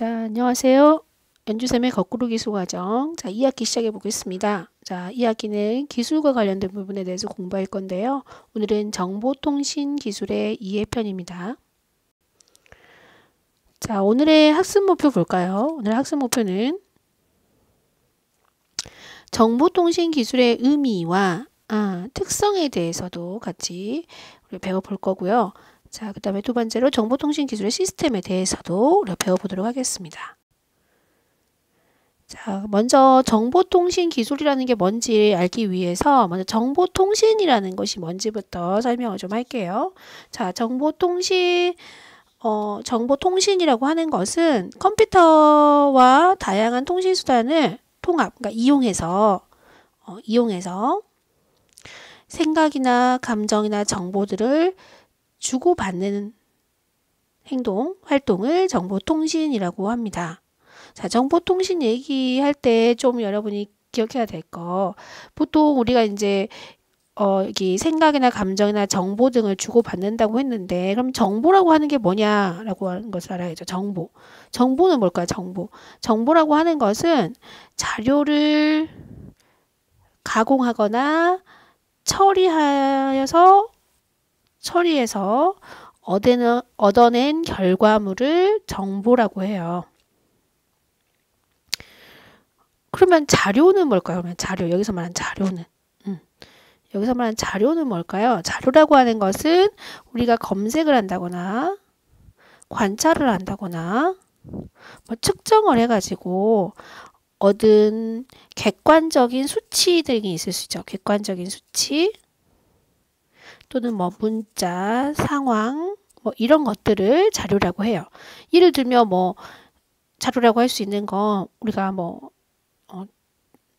자, 안녕하세요. 연주쌤의 거꾸로 기술 과정. 자, 2학기 시작해 보겠습니다. 자, 2학기는 기술과 관련된 부분에 대해서 공부할 건데요. 오늘은 정보통신 기술의 2회편입니다. 자, 오늘의 학습 목표 볼까요? 오늘 학습 목표는 정보통신 기술의 의미와 특성에 대해서도 같이 우리 배워볼 거고요. 자, 그 다음에 두 번째로 정보통신 기술의 시스템에 대해서도 우리가 배워보도록 하겠습니다. 자, 먼저 정보통신 기술이라는 게 뭔지 알기 위해서 먼저 정보통신이라는 것이 뭔지부터 설명을 좀 할게요. 자, 정보통신이라고 하는 것은 컴퓨터와 다양한 통신 수단을 그러니까 이용해서 생각이나 감정이나 정보들을 주고받는 활동을 정보통신이라고 합니다. 자, 정보통신 얘기할 때 좀 여러분이 기억해야 될 거, 보통 우리가 이제 여기 생각이나 감정이나 정보 등을 주고받는다고 했는데, 그럼 정보라고 하는 게 뭐냐라고 하는 것을 알아야죠. 정보는 뭘까요? 정보라고 하는 것은 자료를 가공하거나 처리해서 얻어낸 결과물을 정보라고 해요. 그러면 자료는 뭘까요? 그러면 여기서 말하는 자료는 뭘까요? 자료라고 하는 것은 우리가 검색을 한다거나 관찰을 한다거나 측정을 해가지고 얻은 객관적인 수치 등이 있을 수 있죠. 객관적인 수치 또는 문자, 상황 이런 것들을 자료라고 해요. 예를 들면 자료라고 할 수 있는 건 우리가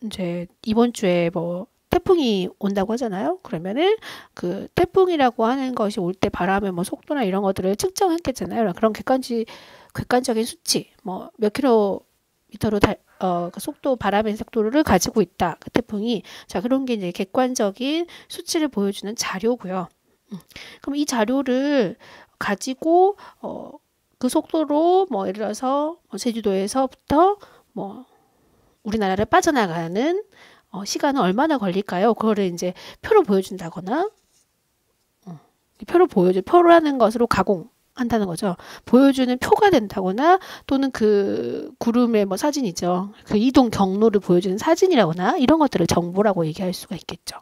이제 이번 주에 태풍이 온다고 하잖아요. 그러면은 그 태풍이라고 하는 것이 올 때 바람의 속도나 이런 것들을 측정했겠잖아요. 그런 객관적인 수치, 몇 킬로미터로 그 바람의 속도를 가지고 있다. 그 태풍이. 자, 그런 게 이제 객관적인 수치를 보여주는 자료고요. 그럼 이 자료를 가지고 그 속도로 예를 들어서 제주도에서부터 우리나라를 빠져나가는 시간은 얼마나 걸릴까요? 그거를 이제 표로 보여준다거나 표라는 것으로 가공한다는 거죠. 보여주는 표가 된다거나 또는 그 구름의 사진이죠. 그 이동 경로를 보여주는 사진이라거나 이런 것들을 정보라고 얘기할 수가 있겠죠.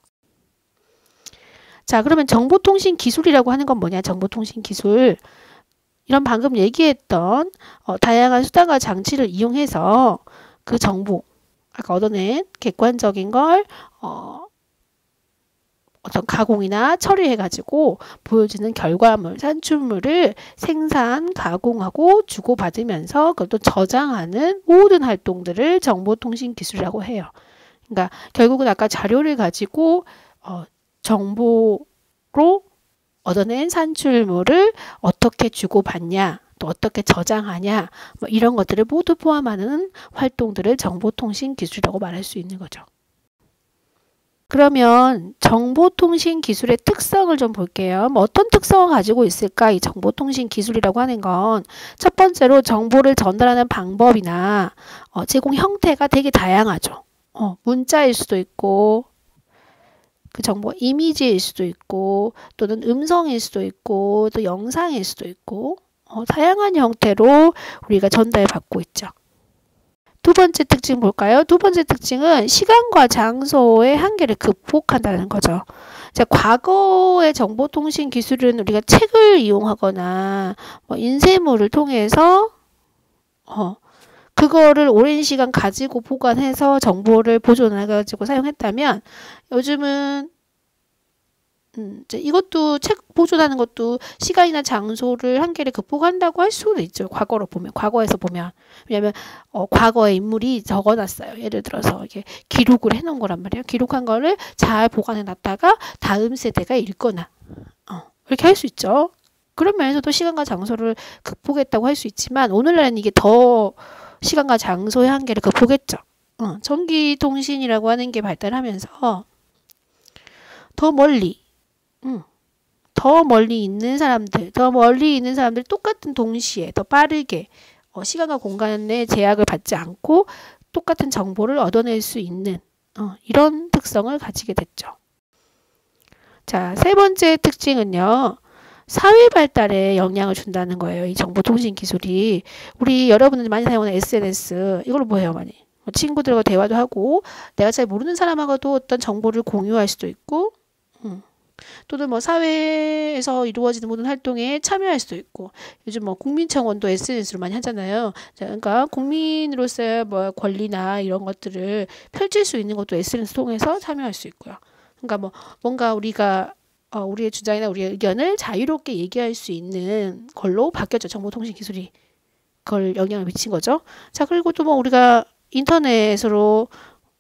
자, 그러면 정보통신 기술이라고 하는 건 뭐냐? 정보통신 기술. 이런 방금 얘기했던 다양한 수단과 장치를 이용해서 그 정보, 아까 얻어낸 객관적인 걸 어떤 가공이나 처리해가지고 보여주는 결과물, 산출물을 생산, 가공하고 주고받으면서 그것도 저장하는 모든 활동들을 정보통신 기술이라고 해요. 그러니까 결국은 아까 자료를 가지고 정보로 얻어낸 산출물을 어떻게 주고받냐, 또 어떻게 저장하냐, 이런 것들을 모두 포함하는 활동들을 정보통신 기술이라고 말할 수 있는 거죠. 그러면 정보통신 기술의 특성을 좀 볼게요. 어떤 특성을 가지고 있을까? 이 정보통신 기술이라고 하는 건 첫 번째로 정보를 전달하는 방법이나 제공 형태가 되게 다양하죠. 문자일 수도 있고 그 정보 이미지일 수도 있고 또는 음성일 수도 있고 또 영상일 수도 있고 다양한 형태로 우리가 전달받고 있죠. 두 번째 특징 볼까요? 두 번째 특징은 시간과 장소의 한계를 극복한다는 거죠. 자, 과거의 정보통신 기술은 우리가 책을 이용하거나 인쇄물을 통해서 그거를 오랜 시간 가지고 보관해서 정보를 보존해가지고 사용했다면 요즘은 이것도 책 보존하는 것도 시간이나 장소를 한계를 극복한다고 할 수도 있죠. 과거에서 보면. 왜냐하면 과거의 인물이 적어놨어요. 예를 들어서 이렇게 기록을 해놓은 거란 말이에요. 기록한 거를 잘 보관해놨다가 다음 세대가 읽거나 이렇게 할 수 있죠. 그런 면에서도 시간과 장소를 극복했다고 할 수 있지만 오늘날은 이게 더 시간과 장소의 한계를 극복했죠. 전기통신이라고 하는 게 발달하면서 더 멀리 있는 사람들 똑같은 동시에 더 빠르게 시간과 공간의 제약을 받지 않고 똑같은 정보를 얻어낼 수 있는 이런 특성을 가지게 됐죠. 자, 세 번째 특징은요. 사회 발달에 영향을 준다는 거예요. 이 정보통신 기술이. 우리 여러분들이 많이 사용하는 SNS 이걸로 뭐 해요? 많이. 친구들과 대화도 하고 내가 잘 모르는 사람하고도 어떤 정보를 공유할 수도 있고 또는 뭐 사회에서 이루어지는 모든 활동에 참여할 수도 있고 요즘 뭐 국민청원도 SNS로 많이 하잖아요. 자, 그러니까 국민으로서의 뭐 권리나 이런 것들을 펼칠 수 있는 것도 SNS 통해서 참여할 수 있고요. 그러니까 뭐 뭔가 우리가 우리의 주장이나 우리의 의견을 자유롭게 얘기할 수 있는 걸로 바뀌었죠. 정보통신 기술이 그걸 영향을 미친 거죠. 자, 그리고 또 뭐 우리가 인터넷으로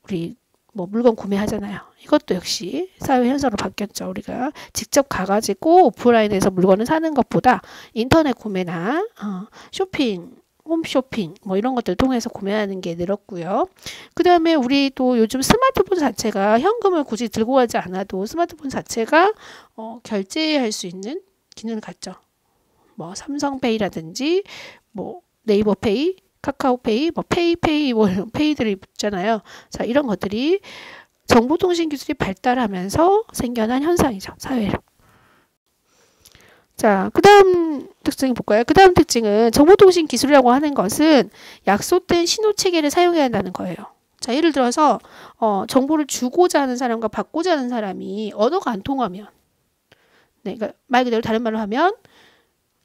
우리 뭐 물건 구매하잖아요. 이것도 역시 사회 현상으로 바뀌었죠. 우리가 직접 가가지고 오프라인에서 물건을 사는 것보다 인터넷 구매나 쇼핑, 홈쇼핑 뭐 이런 것들 통해서 구매하는 게 늘었고요. 그 다음에 우리 또 요즘 스마트폰 자체가 현금을 굳이 들고 가지 않아도 스마트폰 자체가 결제할 수 있는 기능을 갖죠. 뭐 삼성페이라든지 뭐 네이버페이, 카카오페이, 뭐 페이페이 뭐 이런 페이들이 있잖아요. 자, 이런 것들이 정보통신 기술이 발달하면서 생겨난 현상이죠. 사회로. 자, 그 다음 특징 볼까요? 그 다음 특징은 정보통신 기술이라고 하는 것은 약속된 신호체계를 사용해야 한다는 거예요. 자, 예를 들어서 정보를 주고자 하는 사람과 받고자 하는 사람이 언어가 안 통하면 네, 그러니까 말 그대로 다른 말로 하면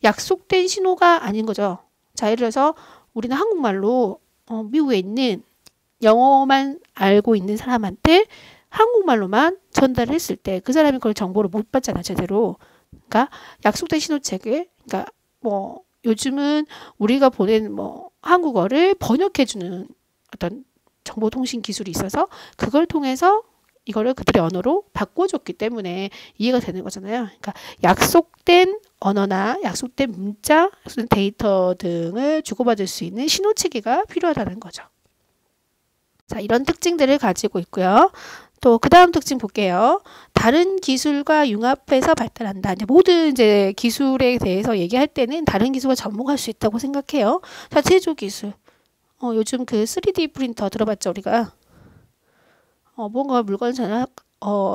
약속된 신호가 아닌 거죠. 자, 예를 들어서 우리는 한국말로 미국에 있는 영어만 알고 있는 사람한테 한국말로만 전달을 했을 때 그 사람이 그걸 정보를 못 받잖아, 제대로. 그러니까 약속된 신호체계, 그러니까 뭐 요즘은 우리가 보낸 뭐 한국어를 번역해주는 어떤 정보통신 기술이 있어서 그걸 통해서 이거를 그들의 언어로 바꿔줬기 때문에 이해가 되는 거잖아요. 그러니까 약속된 언어나 약속된 문자, 약속된 데이터 등을 주고받을 수 있는 신호체계가 필요하다는 거죠. 자, 이런 특징들을 가지고 있고요. 또 그 다음 특징 볼게요. 다른 기술과 융합해서 발달한다. 이제 모든 이제 기술에 대해서 얘기할 때는 다른 기술과 접목할 수 있다고 생각해요. 자, 제조 기술. 요즘 그 3D 프린터 들어봤죠, 우리가? 뭔가 물건을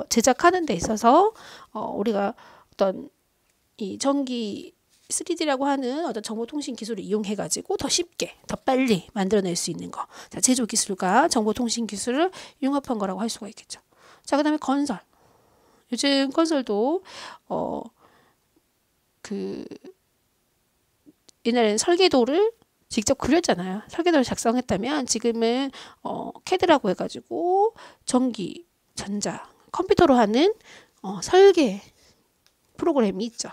제작하는 데 있어서 우리가 어떤 이 전기 3D라고 하는 어떤 정보통신 기술을 이용해 가지고 더 쉽게 더 빨리 만들어낼 수 있는 거. 자, 제조 기술과 정보통신 기술을 융합한 거라고 할 수가 있겠죠. 자, 그다음에 건설. 요즘 건설도 그 옛날에는 설계도를 직접 그렸잖아요. 설계도를 작성했다면 지금은 캐드라고 해가지고 전기, 전자, 컴퓨터로 하는 설계 프로그램이 있죠.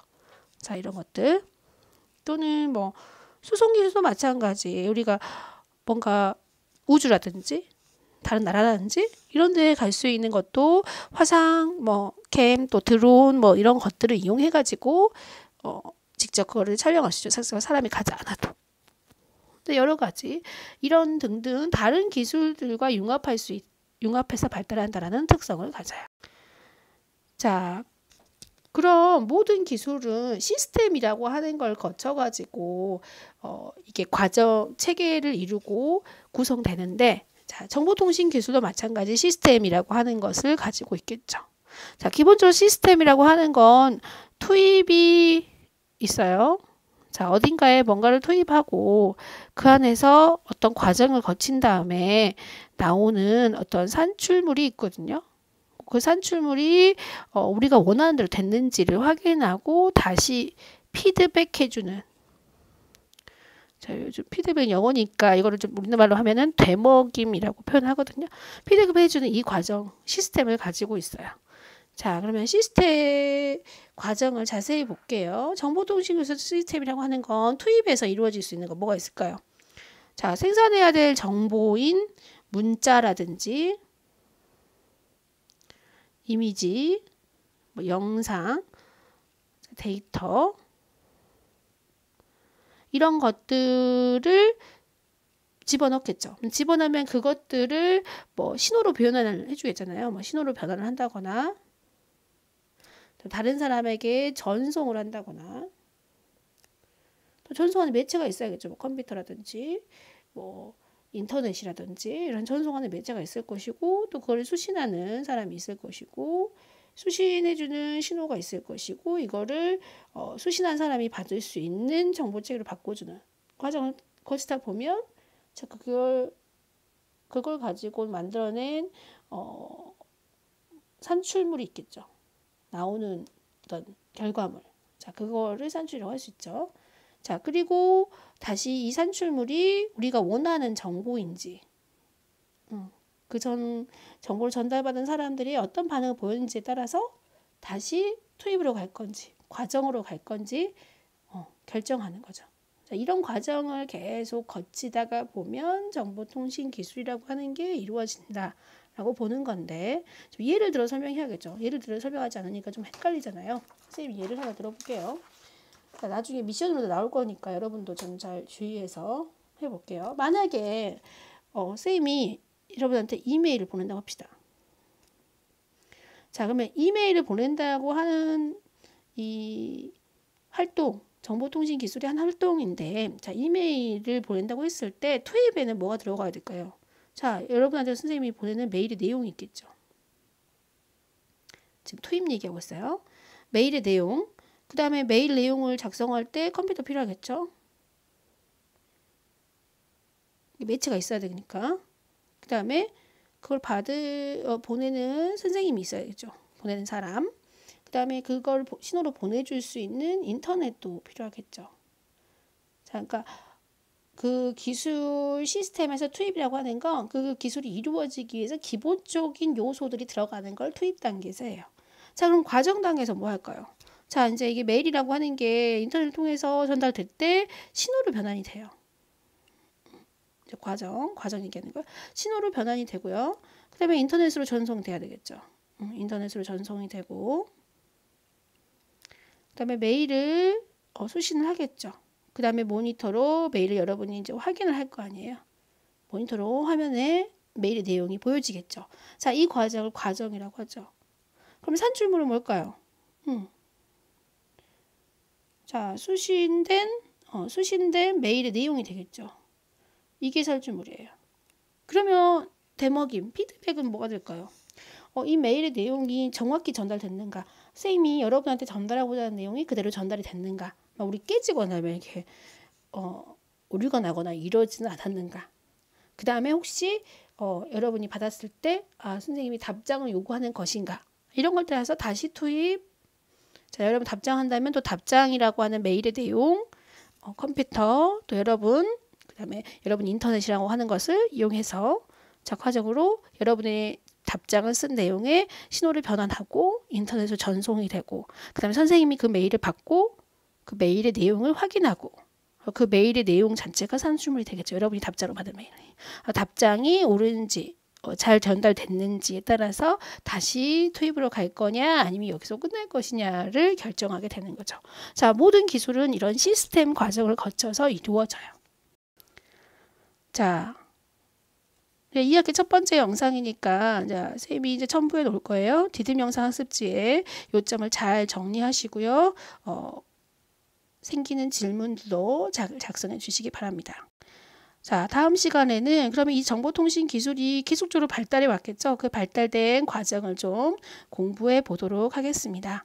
자, 이런 것들 또는 뭐 수송 기술도 마찬가지. 우리가 뭔가 우주라든지 다른 나라라든지 이런 데에 갈 수 있는 것도 화상, 뭐 캠, 또 드론 뭐 이런 것들을 이용해 가지고 직접 그거를 촬영할 수 있죠. 사람이 가지 않아도. 여러 가지 이런 등등 다른 기술들과 융합해서 발달한다라는 특성을 가져요. 자, 그럼 모든 기술은 시스템이라고 하는 걸 거쳐가지고 이게 과정 체계를 이루고 구성되는데, 자, 정보통신 기술도 마찬가지 시스템이라고 하는 것을 가지고 있겠죠. 자, 기본적으로 시스템이라고 하는 건 투입이 있어요. 자, 어딘가에 뭔가를 투입하고 그 안에서 어떤 과정을 거친 다음에 나오는 어떤 산출물이 있거든요. 그 산출물이 우리가 원하는 대로 됐는지를 확인하고 다시 피드백해주는. 자, 요즘 피드백 영어니까 이거를 좀 우리말로 하면은 되먹임이라고 표현하거든요. 피드백해주는 이 과정, 시스템을 가지고 있어요. 자, 그러면 시스템 과정을 자세히 볼게요. 정보통신기술 시스템이라고 하는 건 투입해서 이루어질 수 있는 거 뭐가 있을까요? 자, 생산해야 될 정보인 문자라든지 이미지, 뭐 영상, 데이터 이런 것들을 집어넣겠죠. 집어넣으면 그것들을 뭐 신호로 변환을 해주겠잖아요. 뭐 신호로 변환을 한다거나 다른 사람에게 전송을 한다거나 또 전송하는 매체가 있어야겠죠. 뭐 컴퓨터라든지 뭐 인터넷이라든지 이런 전송하는 매체가 있을 것이고 또 그걸 수신하는 사람이 있을 것이고 수신해주는 신호가 있을 것이고 이거를 수신한 사람이 받을 수 있는 정보 체계로 바꿔주는 과정을 거치다 보면 자 그걸 가지고 만들어낸 산출물이 있겠죠. 나오는 어떤 결과물. 자 그거를 산출이라고 할 수 있죠. 자 그리고 다시 이 산출물이 우리가 원하는 정보인지 그 정보를 전달받은 사람들이 어떤 반응을 보였는지에 따라서 다시 투입으로 갈 건지 과정으로 갈 건지 결정하는 거죠. 자, 이런 과정을 계속 거치다가 보면 정보통신 기술이라고 하는 게 이루어진다라고 보는 건데 좀 예를 들어 설명해야겠죠. 예를 들어 설명하지 않으니까 좀 헷갈리잖아요. 선생님 예를 하나 들어볼게요. 자, 나중에 미션으로도 나올 거니까 여러분도 좀 잘 주의해서 해볼게요. 만약에 선생님이 여러분한테 이메일을 보낸다고 합시다. 자, 그러면 이메일을 보낸다고 하는 이 활동, 정보통신 기술의 한 활동인데, 자, 이메일을 보낸다고 했을 때 투입에는 뭐가 들어가야 될까요? 자, 여러분한테 선생님이 보내는 메일의 내용이 있겠죠. 지금 투입 얘기하고 있어요. 메일의 내용, 그 다음에 메일 내용을 작성할 때 컴퓨터 필요하겠죠. 매체가 있어야 되니까. 그 다음에 그걸 보내는 선생님이 있어야겠죠. 보내는 사람. 그 다음에 그걸 신호로 보내줄 수 있는 인터넷도 필요하겠죠. 자, 그러니까 그 기술 시스템에서 투입이라고 하는 건 그 기술이 이루어지기 위해서 기본적인 요소들이 들어가는 걸 투입 단계에서 해요. 자, 그럼 과정 단계에서 뭐 할까요? 자, 이제 이게 메일이라고 하는 게 인터넷을 통해서 전달될 때 신호로 변환이 돼요. 과정 얘기하는 거예요. 신호로 변환이 되고요. 그 다음에 인터넷으로 전송돼야 되겠죠. 인터넷으로 전송이 되고 그 다음에 메일을 수신을 하겠죠. 그 다음에 모니터로 메일을 여러분이 이제 확인을 할 거 아니에요. 모니터로 화면에 메일의 내용이 보여지겠죠. 자, 이 과정을 과정이라고 하죠. 그럼 산출물은 뭘까요? 자, 수신된 메일의 내용이 되겠죠. 이게 산출물이에요. 그러면 대먹임, 피드백은 뭐가 될까요? 이 메일의 내용이 정확히 전달됐는가? 선생님이 여러분한테 전달하고자 하는 내용이 그대로 전달이 됐는가? 우리 깨지거나 이렇게 오류가 나거나 이러지는 않았는가? 그 다음에 혹시 여러분이 받았을 때 선생님이 답장을 요구하는 것인가? 이런 걸 따라서 다시 투입. 자, 여러분 답장한다면 또 답장이라고 하는 메일의 내용, 컴퓨터, 또 여러분 그 다음에 여러분 인터넷이라고 하는 것을 이용해서 자, 과정으로 여러분의 답장을 쓴 내용에 신호를 변환하고 인터넷으로 전송이 되고 그 다음에 선생님이 그 메일을 받고 그 메일의 내용을 확인하고 그 메일의 내용 자체가 산출물이 되겠죠. 여러분이 답장을 받은 메일이. 답장이 옳은지 잘 전달됐는지에 따라서 다시 투입으로 갈 거냐 아니면 여기서 끝날 것이냐를 결정하게 되는 거죠. 자, 모든 기술은 이런 시스템 과정을 거쳐서 이루어져요. 자, 2학기 첫 번째 영상이니까 자, 쌤이 이제 첨부해 놓을 거예요. 디딤 영상 학습지에 요점을 잘 정리하시고요. 생기는 질문도 작성해 주시기 바랍니다. 자, 다음 시간에는 그러면 이 정보통신 기술이 계속적으로 발달해 왔겠죠. 그 발달된 과정을 좀 공부해 보도록 하겠습니다.